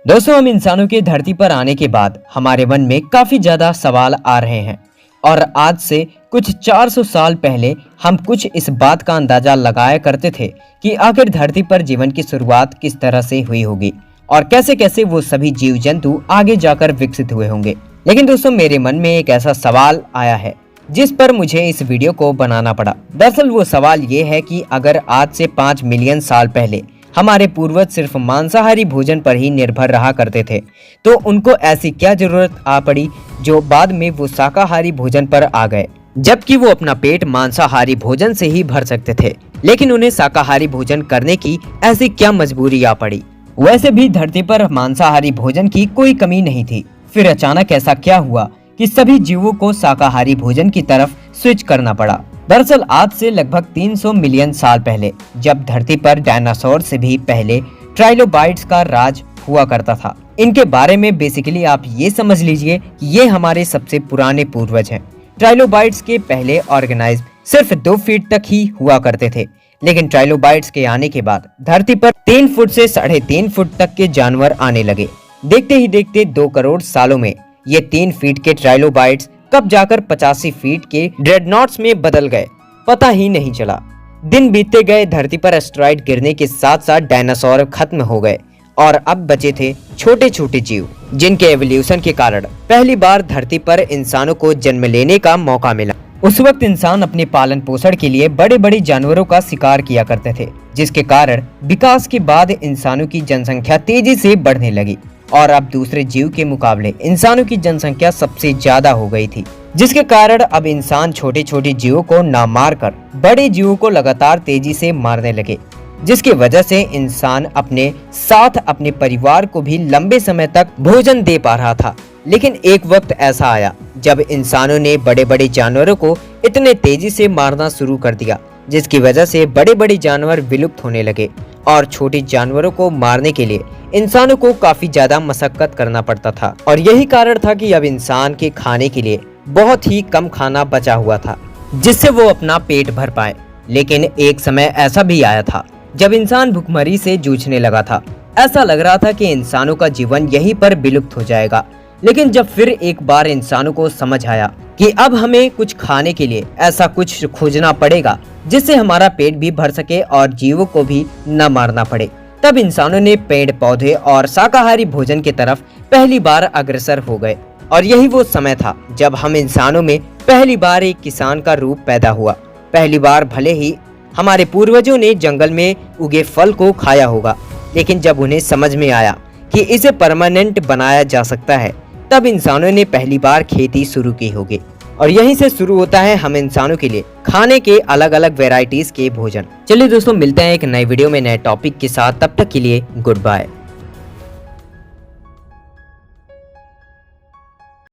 दोस्तों, हम इंसानों के धरती पर आने के बाद हमारे मन में काफी ज्यादा सवाल आ रहे हैं और आज से कुछ 400 साल पहले हम कुछ इस बात का अंदाजा लगाया करते थे कि आखिर धरती पर जीवन की शुरुआत किस तरह से हुई होगी और कैसे कैसे वो सभी जीव जंतु आगे जाकर विकसित हुए होंगे। लेकिन दोस्तों, मेरे मन में एक ऐसा सवाल आया है जिस पर मुझे इस वीडियो को बनाना पड़ा। दरअसल वो सवाल ये है कि अगर आज से 5 मिलियन साल पहले हमारे पूर्वज सिर्फ मांसाहारी भोजन पर ही निर्भर रहा करते थे, तो उनको ऐसी क्या जरूरत आ पड़ी जो बाद में वो शाकाहारी भोजन पर आ गए, जबकि वो अपना पेट मांसाहारी भोजन से ही भर सकते थे। लेकिन उन्हें शाकाहारी भोजन करने की ऐसी क्या मजबूरी आ पड़ी। वैसे भी धरती पर मांसाहारी भोजन की कोई कमी नहीं थी, फिर अचानक ऐसा क्या हुआ कि सभी जीवों को शाकाहारी भोजन की तरफ स्विच करना पड़ा। दरअसल आज से लगभग 300 मिलियन साल पहले, जब धरती पर डायनासोर से भी पहले ट्राइलोबाइट्स का राज हुआ करता था। इनके बारे में बेसिकली आप ये समझ लीजिए कि ये हमारे सबसे पुराने पूर्वज हैं। ट्राइलोबाइट्स के पहले ऑर्गेनाइज्म सिर्फ 2 फीट तक ही हुआ करते थे, लेकिन ट्राइलोबाइट्स के आने के बाद धरती पर 3 फुट से 3.5 फुट तक के जानवर आने लगे। देखते ही देखते 2 करोड़ सालों में ये 3 फीट के ट्राइलोबाइट्स कब जाकर 85 फीट के ड्रेडनॉट्स में बदल गए, पता ही नहीं चला। दिन बीतते गए, धरती पर एस्टेरॉयड गिरने के साथ साथ डायनासोर खत्म हो गए और अब बचे थे छोटे छोटे जीव, जिनके एवोल्यूशन के कारण पहली बार धरती पर इंसानों को जन्म लेने का मौका मिला। उस वक्त इंसान अपने पालन पोषण के लिए बड़े बड़े जानवरों का शिकार किया करते थे, जिसके कारण विकास के बाद इंसानों की जनसंख्या तेजी से बढ़ने लगी और अब दूसरे जीव के मुकाबले इंसानों की जनसंख्या सबसे ज्यादा हो गई थी, जिसके कारण अब इंसान छोटे छोटे जीवों को ना मारकर बड़े जीवों को लगातार तेजी से मारने लगे, जिसकी वजह से इंसान अपने साथ अपने परिवार को भी लंबे समय तक भोजन दे पा रहा था। लेकिन एक वक्त ऐसा आया जब इंसानों ने बड़े बड़े जानवरों को इतने तेजी से मारना शुरू कर दिया, जिसकी वजह से बड़े बड़े जानवर विलुप्त होने लगे और छोटे जानवरों को मारने के लिए इंसानों को काफी ज्यादा मशक्कत करना पड़ता था। और यही कारण था कि अब इंसान के खाने के लिए बहुत ही कम खाना बचा हुआ था, जिससे वो अपना पेट भर पाए। लेकिन एक समय ऐसा भी आया था जब इंसान भुखमरी से जूझने लगा था। ऐसा लग रहा था कि इंसानों का जीवन यहीं पर विलुप्त हो जाएगा। लेकिन जब फिर एक बार इंसानों को समझ आया कि अब हमें कुछ खाने के लिए ऐसा कुछ खोजना पड़ेगा जिससे हमारा पेट भी भर सके और जीवों को भी न मारना पड़े, तब इंसानों ने पेड़ पौधे और शाकाहारी भोजन की तरफ पहली बार अग्रसर हो गए। और यही वो समय था जब हम इंसानों में पहली बार एक किसान का रूप पैदा हुआ। पहली बार भले ही हमारे पूर्वजों ने जंगल में उगे फल को खाया होगा, लेकिन जब उन्हें समझ में आया कि इसे परमानेंट बनाया जा सकता है, तब इंसानों ने पहली बार खेती शुरू की होगी। और यहीं से शुरू होता है हम इंसानों के लिए खाने के अलग अलग वैरायटीज के भोजन। चलिए दोस्तों, मिलते हैं एक नए वीडियो में नए टॉपिक के साथ। तब तक के लिए गुड बाय।